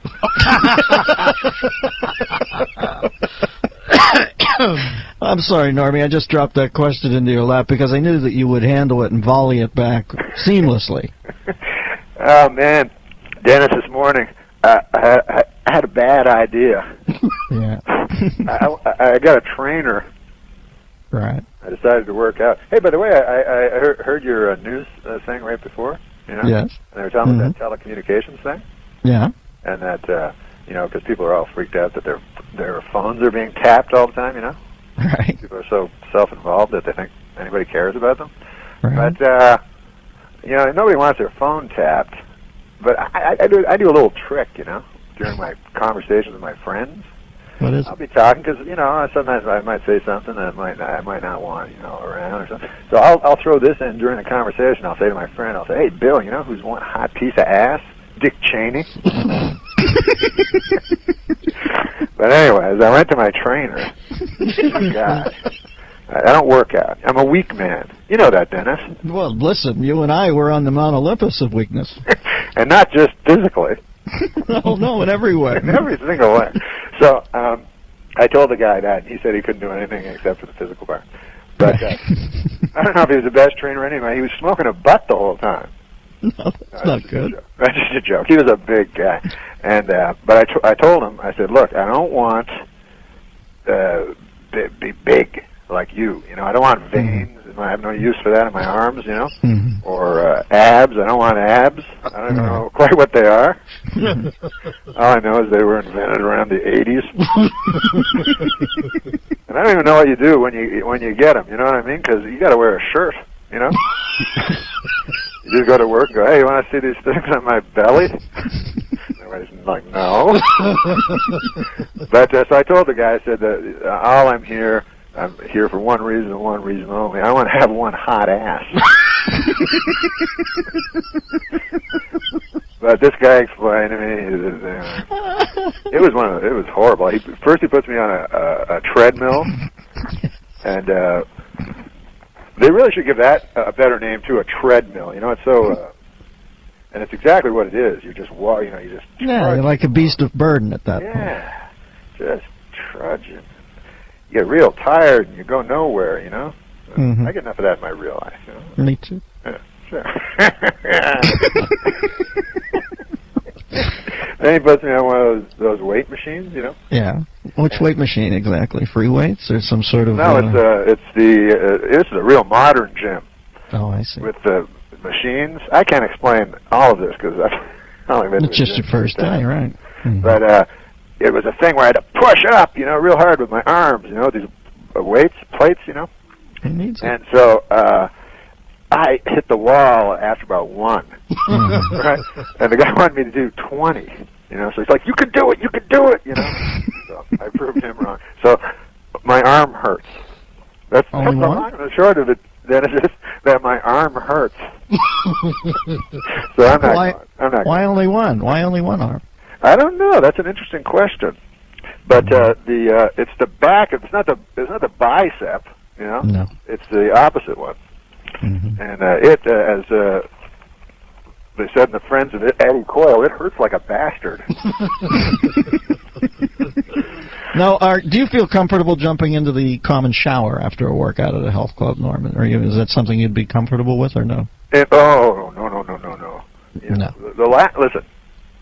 I'm sorry, Normie. I just dropped that question into your lap because I knew that you would handle it and volley it back seamlessly. Oh, man. Dennis, this morning, I had a bad idea. Yeah. I got a trainer. Right. I decided to work out. Hey, by the way, I heard your news thing right before. You know? Yes. And they were talking about that telecommunications thing. Yeah. And that, you know, because people are all freaked out that their phones are being tapped all the time, you know? Right. People are so self-involved that they think anybody cares about them. Right. But, you know, nobody wants their phone tapped. But I do a little trick, you know, during my conversations with my friends. What is it? I'll be talking because, you know, sometimes I might say something that I might not want, you know, around or something. So I'll throw this in during the conversation. I'll say to my friend, I'll say, hey, Bill, you know who's one hot piece of ass? Dick Cheney. But anyways, I went to my trainer. God, I don't work out. I'm a weak man. You know that, Dennis. Well, listen, you and I were on the Mount Olympus of weakness. And not just physically. No, in every way. In every single way. So I told the guy that, and he said he couldn't do anything except for the physical part. But I don't know if he was the best trainer anyway. He was smoking a butt the whole time. No, that's not good. That's just a joke. He was a big guy. And but I told him, I said, look, I don't want be big like you. You know, I don't want veins. I have no use for that in my arms, you know, or abs. I don't want abs. I don't even know quite what they are. All I know is they were invented around the 80s. And I don't even know what you do when you get them. You know what I mean? Because you got to wear a shirt. You know. You just go to work and go, hey, you want to see these things on my belly? Everybody's like, no. But so I told the guy, I said that I'm here for one reason and one reason only. I want to have one hot ass. But this guy explained to me, it was horrible. First he puts me on a treadmill, and they really should give that a better name too, a treadmill. You know, it's so, and it's exactly what it is. You just walk, you know, you just you're like a beast of burden at that point. Yeah, just trudge, and you get real tired, and you go nowhere, you know? I get enough of that in my real life, you know? Me too. Yeah, sure. Then he puts me on one of those weight machines, you know? Yeah. Which weight machine exactly? Free weights or some sort of... No, it's a real modern gym. Oh, I see. With the machines. I can't explain all of this because I've only been to It's just your first day, right? But it was a thing where I had to push up, you know, real hard with my arms, you know, these weights, plates, you know? It needs it. And so I hit the wall after about one, right? And the guy wanted me to do 20, you know? So he's like, you can do it, you know? So I proved him wrong. So my arm hurts. That's the long and the short of it. Then it's just that my arm hurts. So I'm not. Why only one? Why only one arm? I don't know. That's an interesting question. But it's the back. It's not the bicep. You know. No. It's the opposite one. And as they said in the Friends of Eddie Coyle, it hurts like a bastard. Now, do you feel comfortable jumping into the common shower after a workout at a health club, Norman? Or is that something you'd be comfortable with, or no? No. You know, No. Listen,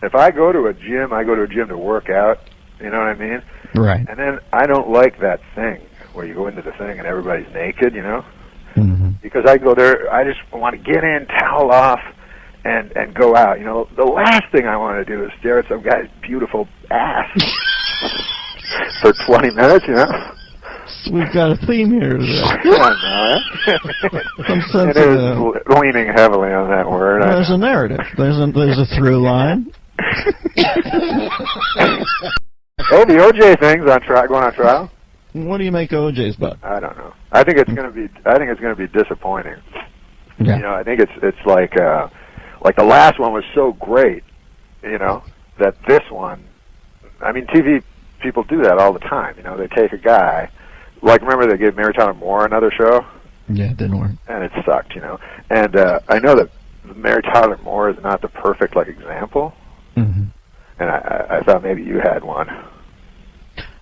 if I go to a gym, I go to a gym to work out. You know what I mean? Right. And then I don't like that thing where you go into the thing and everybody's naked, you know? Because I go there, I just want to get in, towel off, and go out. You know, the last thing I want to do is stare at some guy's beautiful ass for 20 minutes, you know? We've got a theme here today. Some sense it is leaning heavily on that word. There's a narrative. There's a through line. Oh, the OJ thing's going on trial. What do you make OJ's about? I don't know. I think it's going to be disappointing. Yeah. You know, I think it's like the last one was so great, you know, that this one. I mean, TV people do that all the time. You know, they take a guy. Like, remember they gave Mary Tyler Moore another show? Yeah, it didn't work. And it sucked, you know. And I know that Mary Tyler Moore is not the perfect, example. And I thought maybe you had one.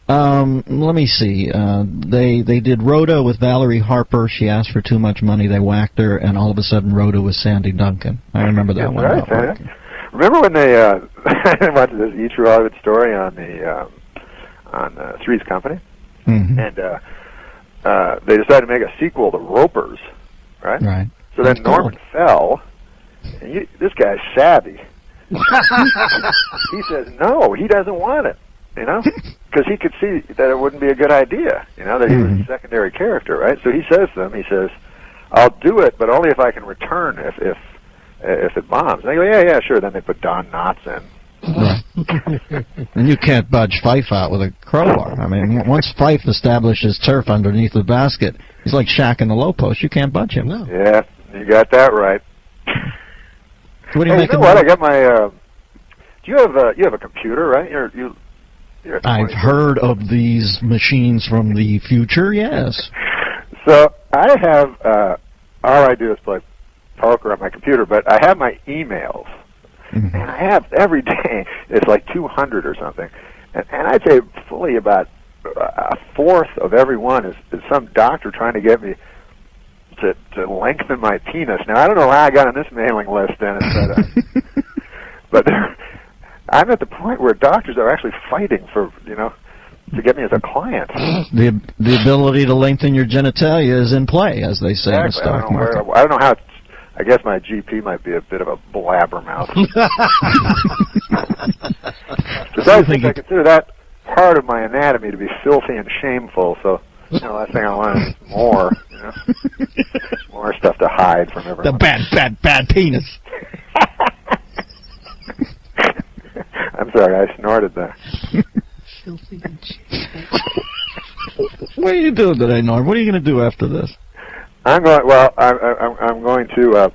Let me see. They did Rhoda with Valerie Harper. She asked for too much money. They whacked her, and all of a sudden Rhoda was Sandy Duncan. I remember that one. Right. Remember when they I watched this E! True Hollywood Story on Three's Company? And they decided to make a sequel to Ropers, right? Right. So then Norman fell, and this guy's savvy. He says no, he doesn't want it, you know, because he could see that it wouldn't be a good idea, you know, that he was a secondary character, right? So he says to them, I'll do it, but only if I can return if it bombs. And they go, yeah, sure. Then they put Don Knotts in. Right. And you can't budge Fife out with a crowbar. I mean, once Fife establishes turf underneath the basket, he's like Shaq in the low post. You can't budge him. No. Yeah, you got that right. What do you You know what? I got my. Do you have a computer, right? You're I've heard of these machines from the future. Yes. So I have. All I do is play poker on my computer, but I have my emails. And I have every day, it's like 200 or something. And I'd say fully about a fourth of every one is some doctor trying to get me to lengthen my penis. Now, I don't know how I got on this mailing list, Dennis, but I'm at the point where doctors are actually fighting for, you know, to get me as a client. The ability to lengthen your genitalia is in play, as they say in the stock market. I don't know how. I guess my GP might be a bit of a blabbermouth. Besides, I consider that part of my anatomy to be filthy and shameful. So, you know, last thing I want is more, you know, more stuff to hide from everyone. The bad penis. I'm sorry, I snorted that. Filthy and shameful. What are you doing today, Norm? What are you going to do after this? I'm going. Well, I'm going to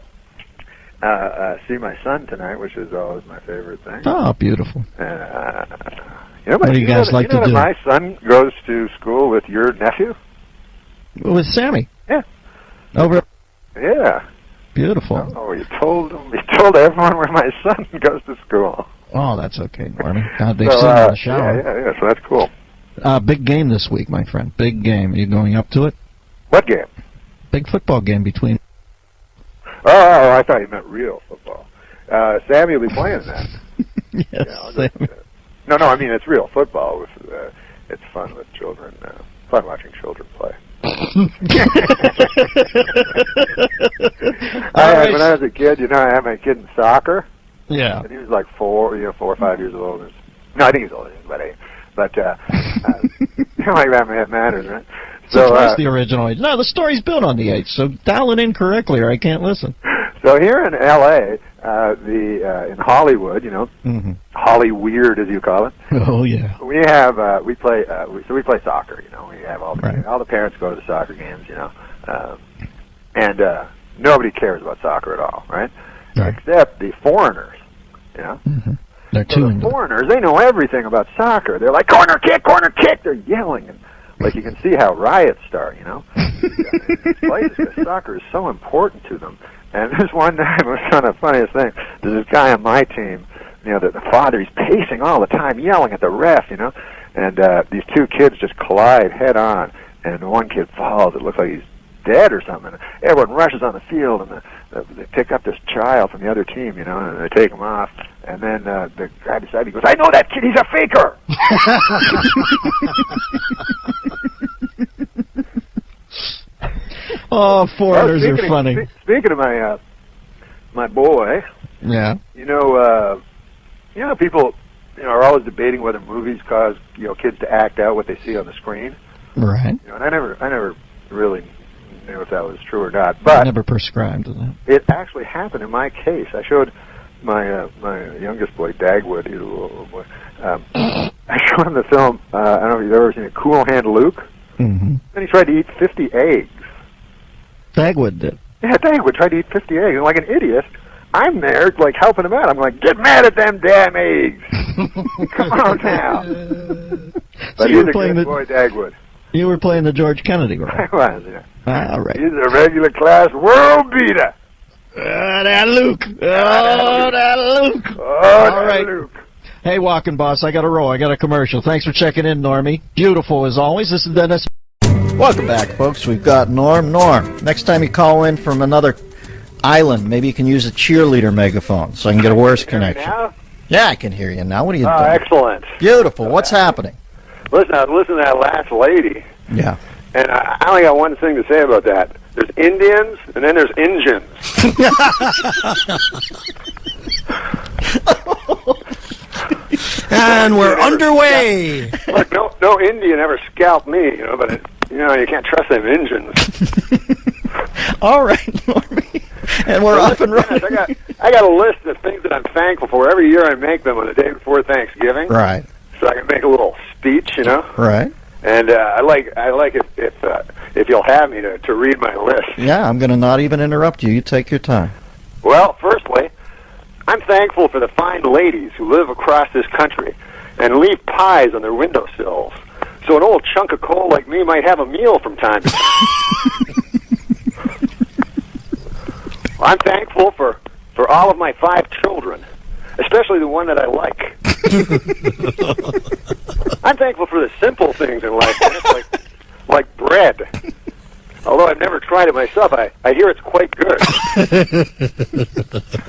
see my son tonight, which is always my favorite thing. Oh, beautiful. You know, what do you guys like to do? My son goes to school with your nephew. With Sammy. Yeah. Over. Yeah. Beautiful. Oh, you told everyone where my son goes to school. Oh, that's okay, Norman. God, they've seen in the shower. Yeah. So that's cool. Big game this week, my friend. Big game. Are you going up to it? What game? Big football game between... Oh, I thought you meant real football. Sammy will be playing that. Yes, yeah, no, I mean it's real football. It's fun with children. Fun watching children play. When I was a kid, I had my kid in soccer. Yeah. And he was like 4 or 5 years old. No, I think he's older. He's about 8. But like that matters, right? So twice the original age. No, the story's built on the age. So dial it in correctly, or I can't listen. So here in L.A., in Hollywood, Holly Weird as you call it. Oh yeah. We have we play soccer. We have all the parents go to the soccer games. And nobody cares about soccer at all, right? Except the foreigners. They're so the foreigners, they know everything about soccer. They're like corner kick. They're yelling and. Like you can see how riots start, Because soccer is so important to them. And this one time, it was kind of the funniest thing. There's this guy on my team, the father, he's pacing all the time, yelling at the ref, And these two kids just collide head on, and one kid falls. It looks like he's dead or something. Everyone rushes on the field, and they pick up this child from the other team, and they take him off. And then the guy beside me goes, "I know that kid. He's a faker." Oh, foreigners are funny. Speaking of my boy, yeah, people are always debating whether movies cause kids to act out what they see on the screen, right? And I never really knew if that was true or not, but I never prescribed to that. It actually happened in my case. I showed my youngest boy Dagwood, he's a little boy. I showed him the film. I don't know if you've ever seen it, Cool Hand Luke. Then he tried to eat 50 eggs. Dagwood did. Yeah, Dagwood tried to eat 50 eggs, and like an idiot, I'm there, like, helping him out. I'm like, get mad at them damn eggs! Come on now! But he's a good boy, Dagwood. You were playing the George Kennedy role. I was, yeah. All right. He's a regular class world beater. That Luke! That Luke! All right. Luke. Hey, Walking Boss, I got a roll. I got a commercial. Thanks for checking in, Normie. Beautiful as always. This is Dennis. Welcome back, folks. We've got Norm. Next time you call in from another island, maybe you can use a cheerleader megaphone so I can get a worse connection. Now? Yeah, I can hear you now. What are you doing? Oh, excellent. Beautiful. What's happening? Listen to that last lady. Yeah. And I only got one thing to say about that. There's Indians, and then there's Injuns. And we're underway. Look, no Indian ever scalped me, but you can't trust them Injuns. All right, Normie. And we're off and running. I got a list of things that I'm thankful for. Every year I make them on the day before Thanksgiving. Right. So I can make a little speech, Right. And I like if you'll have me to read my list. Yeah, I'm going to not even interrupt you. You take your time. Well, firstly, I'm thankful for the fine ladies who live across this country and leave pies on their windowsills, so an old chunk of coal like me might have a meal from time to time. I'm thankful for all of my 5 children, especially the one that I like. I'm thankful for the simple things in life, like bread. Although I've never tried it myself, I hear it's quite good.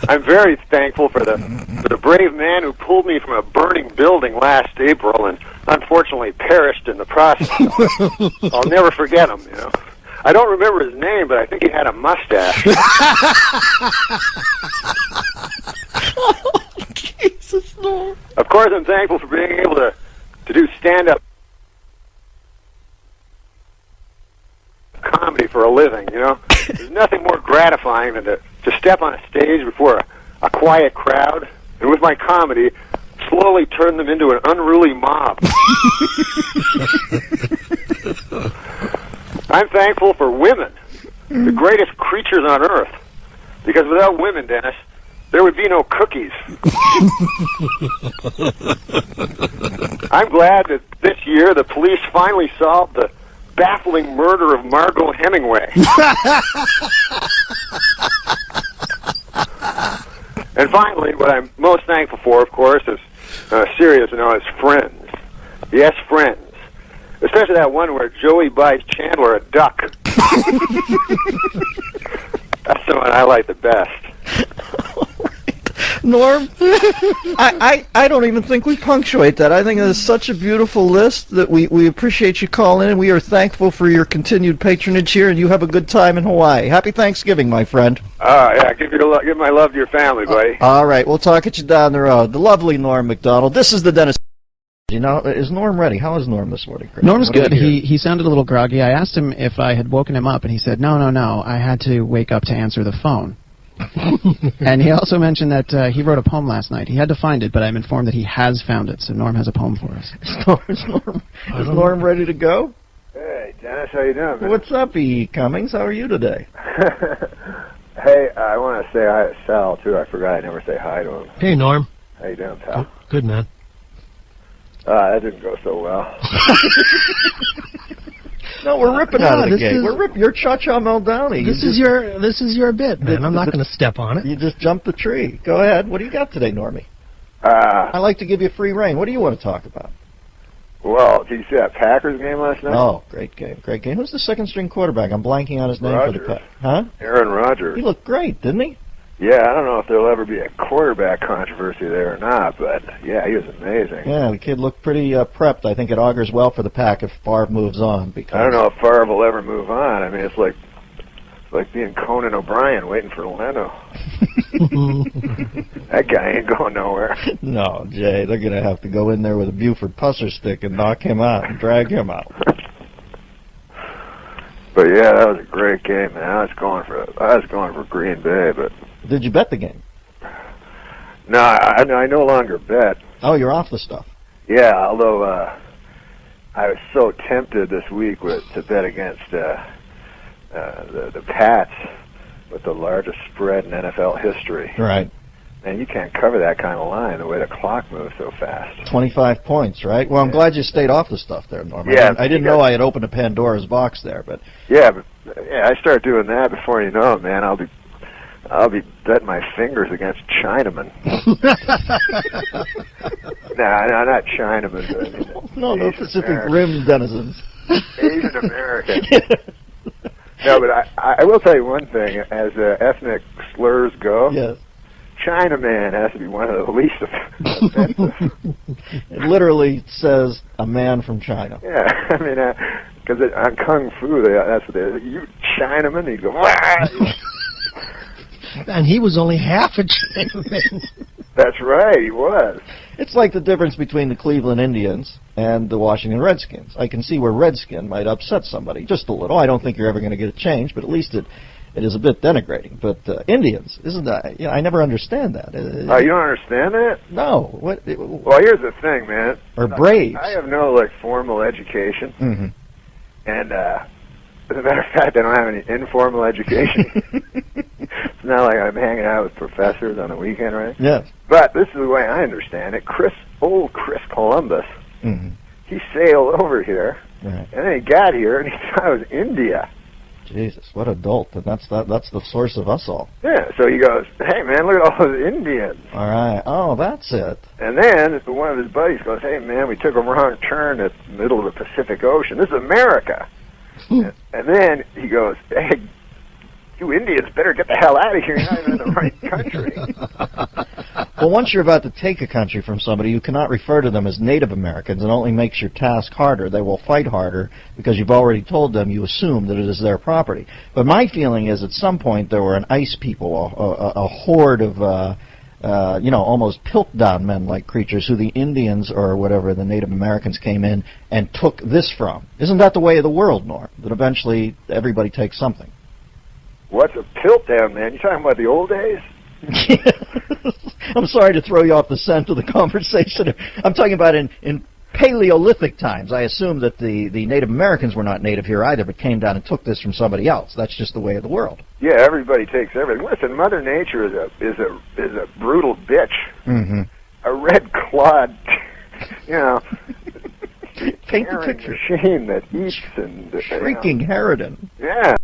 I'm very thankful for the brave man who pulled me from a burning building last April and unfortunately perished in the process. I'll never forget him, I don't remember his name, but I think he had a mustache. Oh, Jesus, Lord. Of course, I'm thankful for being able to do stand-up comedy for a living, There's nothing more gratifying than to step on a stage before a quiet crowd and with my comedy slowly turn them into an unruly mob. I'm thankful for women, the greatest creatures on earth, because without women, Dennis, there would be no cookies. I'm glad that this year the police finally solved the baffling murder of Margot Hemingway. And finally, what I'm most thankful for, of course, is serious, is friends. Yes, friends. Especially that one where Joey buys Chandler a duck. That's the one I like the best. Norm, I don't even think we punctuate that. I think it's such a beautiful list that we appreciate you calling in, and we are thankful for your continued patronage here, and you have a good time in Hawaii. Happy Thanksgiving, my friend. Yeah, give my love to your family, buddy. All right, we'll talk at you down the road. The lovely Norm Macdonald. This is the Dennis. You know, is Norm ready? How is Norm this morning, Chris? Norm's good. He sounded a little groggy. I asked him if I had woken him up, and he said, no, I had to wake up to answer the phone. And he also mentioned that he wrote a poem last night. He had to find it, but I'm informed that he has found it, so Norm has a poem for us. Is Norm ready to go? Hey, Dennis, how you doing, man? What's up, E. Cummings? How are you today? Hey, I want to say hi to Sal, too. I forgot I never say hi to him. Hey, Norm. How you doing, pal? Good, man. That didn't go so well. No, we're ripping out of the gate. You're Cha-Cha Meldowney. This is your bit, man. I'm not going to step on it. You just jumped the tree. Go ahead. What do you got today, Normie? I like to give you free reign. What do you want to talk about? Well, did you see that Packers game last night? Oh, great game. Who's the second-string quarterback? I'm blanking on his name for the Packers. Huh? Aaron Rodgers. He looked great, didn't he? Yeah, I don't know if there'll ever be a quarterback controversy there or not, but yeah, he was amazing. Yeah, the kid looked pretty prepped. I think it augurs well for the Pack if Favre moves on. Because I don't know if Favre will ever move on. I mean, it's like being Conan O'Brien waiting for Leno. That guy ain't going nowhere. No, Jay, they're going to have to go in there with a Buford pusser stick and knock him out and drag him out. But yeah, that was a great game, man. I was going for Green Bay, but did you bet the game? No, I no longer bet. Oh, you're off the stuff. Yeah, although I was so tempted this week to bet against the Pats with the largest spread in NFL history. Right. And you can't cover that kind of line the way the clock moves so fast. 25 points, right? Well, I'm glad you stayed off the stuff there, Norman. Yeah, I didn't know I had opened a Pandora's box there, but yeah, I start doing that before you know it, man. I'll be betting my fingers against Chinamen. No, not Chinamen. But I mean, no, Pacific Rim denizens. Asian American. No, but I will tell you one thing. As ethnic slurs go, yes, Chinaman has to be one of the least offensive. It literally says a man from China. Yeah, I mean, because on Kung Fu, that's what they you Chinaman, he'd go, wah! And he was only half a Chinaman. That's right, he was. It's like the difference between the Cleveland Indians and the Washington Redskins. I can see where Redskin might upset somebody, just a little. I don't think you're ever going to get a change, but at least it is a bit denigrating. But Indians, isn't that? I never understand that. You don't understand that? No. Well, here's the thing, man. Or Braves. I have no formal education, and as a matter of fact, I don't have any informal education. It's not like I'm hanging out with professors on the weekend, right? Yes. But this is the way I understand it. Chris Columbus, he sailed over here, and then he got here, and he thought it was India. Jesus, what a dolt. And that's the source of us all. Yeah, so he goes, hey, man, look at all those Indians. All right. Oh, that's it. And then one of his buddies goes, hey, man, we took a wrong turn at the middle of the Pacific Ocean. This is America. And then he goes, hey, you Indians better get the hell out of here. You're not even in the right country. Well, once you're about to take a country from somebody, you cannot refer to them as Native Americans. It only makes your task harder. They will fight harder because you've already told them you assume that it is their property. But my feeling is at some point there were an ice people, a horde of, almost Piltdown men-like creatures who the Indians or whatever, the Native Americans came in and took this from. Isn't that the way of the world, Norm? That eventually everybody takes something. What's a Piltdown, man? You talking about the old days? I'm sorry to throw you off the scent of the conversation. I'm talking about in Paleolithic times. I assume that the Native Americans were not native here either, but came down and took this from somebody else. That's just the way of the world. Yeah, everybody takes everything. Listen, Mother Nature is a brutal bitch. A red-clawed, paint the picture. Machine that eats and shrieking harridan. Yeah,